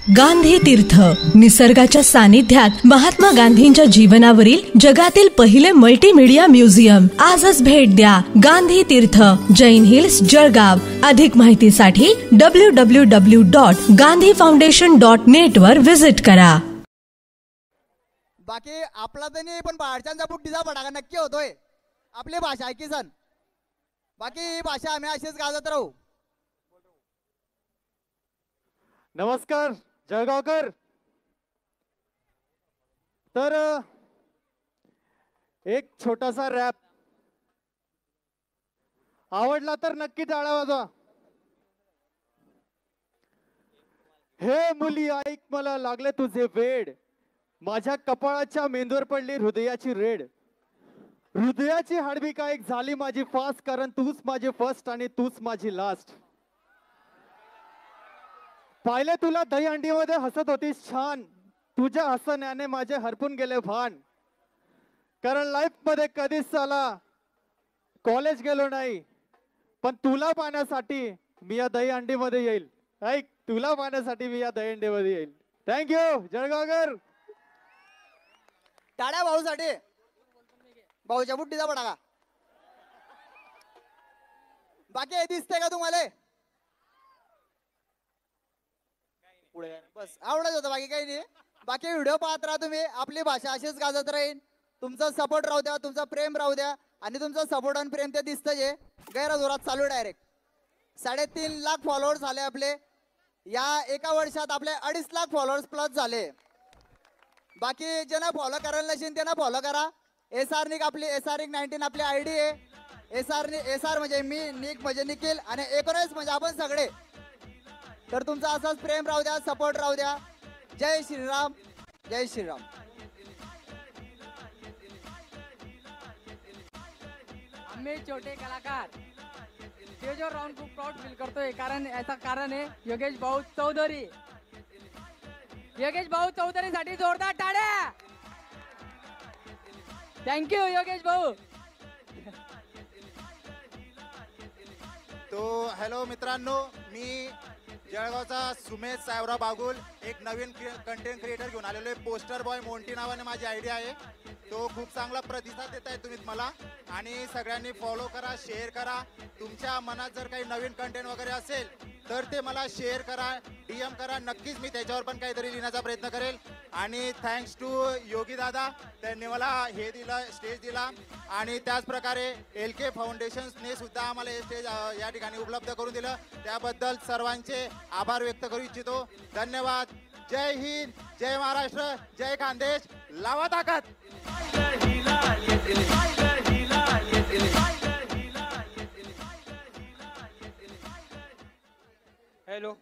गांधी तीर्थ, निसर्गाच्या सानिध्यात महात्मा गांधींच्या जीवनावरील जगातील पहिले मल्टीमीडिया म्युझियम. आजच भेट द्या. गांधी तीर्थ, जैन हिल्स, जळगाव. अधिक माहितीसाठी www.gandhifoundation.net वर विजिट करा. बाकी आपला तर नाही, पण बाहेरच्यांचा बुद्धीचा फटाका नक्की होतोय. आपली भाषा आहे की सण. बाकी ही भाषा आम्ही अशीच गाजत राहू. नमस्कार जळगावकर. तर एक छोटासा रॅप आवडला तर नक्की टाळ्या वाजवा. हे मुली ऐक, मला लागले तुझे वेड, माझ्या कपाळाच्या मेंदूवर पडली हृदयाची रेड. हृदयाची हाडबिका एक झाली माझी फास्ट, कारण तूच माझी फर्स्ट आणि तूच माझी लास्ट. पाहिले तुला दही अंडीमध्ये हसत होतीस छान, तुझ्या हसण्याने माझे हरपून गेले भान. कारण लाईफ मध्ये कधीच साला कॉलेज गेलो नाही, पण तुला पाहण्यासाठी मी या दही अंडीमध्ये येईल. ऐक, तुला पाहण्यासाठी मी या दही अंडीमध्ये येईल. थँक्यू जळगावकर. टाळ्या भाऊसाठी. भाऊच्या बुट्टीचा फटाका. बाकी हे दिसते का तुम्हाला? बस आवडत होतं, बाकी काही नाही. बाकी व्हिडिओ पाहत राहा तुम्ही. आपली भाषा अशीच गाजत राहील. तुमचा सपोर्ट राहू द्या, तुमचा प्रेम राहू द्या. आणि तुमचा सपोर्ट आणि प्रेम ते दिसतं जे गैरजोरात चालू. डायरेक्ट 3.5 लाख फॉलोअर्स झाले आपले. या एका वर्षात आपले 2.5 लाख फॉलोअर्स प्लस झाले. बाकी ज्यांना फॉलो करायला नसेल त्यांना फॉलो करा. SR निक आपली SR निक 19 आपली ID आहे. SR म्हणजे मी, निक म्हणजे निखिल आणि 19 म्हणजे आपण सगळे. तर तुमचा असाच प्रेम राहू द्या, सपोर्ट राहू द्या. जय श्रीराम, जय श्रीराम. आम्ही छोटे कलाकार स्टेजवर राहून खूप प्राऊड फील करतोय. कारण याचा कारण आहे योगेश भाऊ चौधरी. योगेश भाऊ चौधरी साठी जोरदार टाळ्या. थँक्यू योगेश भाऊ. तो हॅलो मित्रांनो, मी जळगावचा सुमेश साहेबराव बागुल एक नवीन कंटेंट क्रिएटर घेऊन आलेलो आहे. पोस्टर बॉय मोंटी नावाने माझी ID आहे. तो खूप चांगला प्रतिसाद देत आहे तुम्ही मला. आणि सगळ्यांनी फॉलो करा, शेअर करा. तुमच्या मनात जर काही नवीन कंटेंट वगैरे असेल तर ते मला शेअर करा, DM करा. नक्कीच मी त्याच्यावर पण काहीतरी लिहिण्याचा प्रयत्न करेल. आणि थँक्स टू योगी दादा, त्यांनी मला हे दिलं, स्टेज दिला. आणि त्याचप्रकारे LK फाउंडेशनने सुद्धा आम्हाला हे स्टेज या ठिकाणी उपलब्ध करून दिलं. त्याबद्दल सर्वांचे आभार व्यक्त करू इच्छितो. धन्यवाद. जय हिंद, जय महाराष्ट्र, जय खानदेश. लावा ताकद. हॅलो.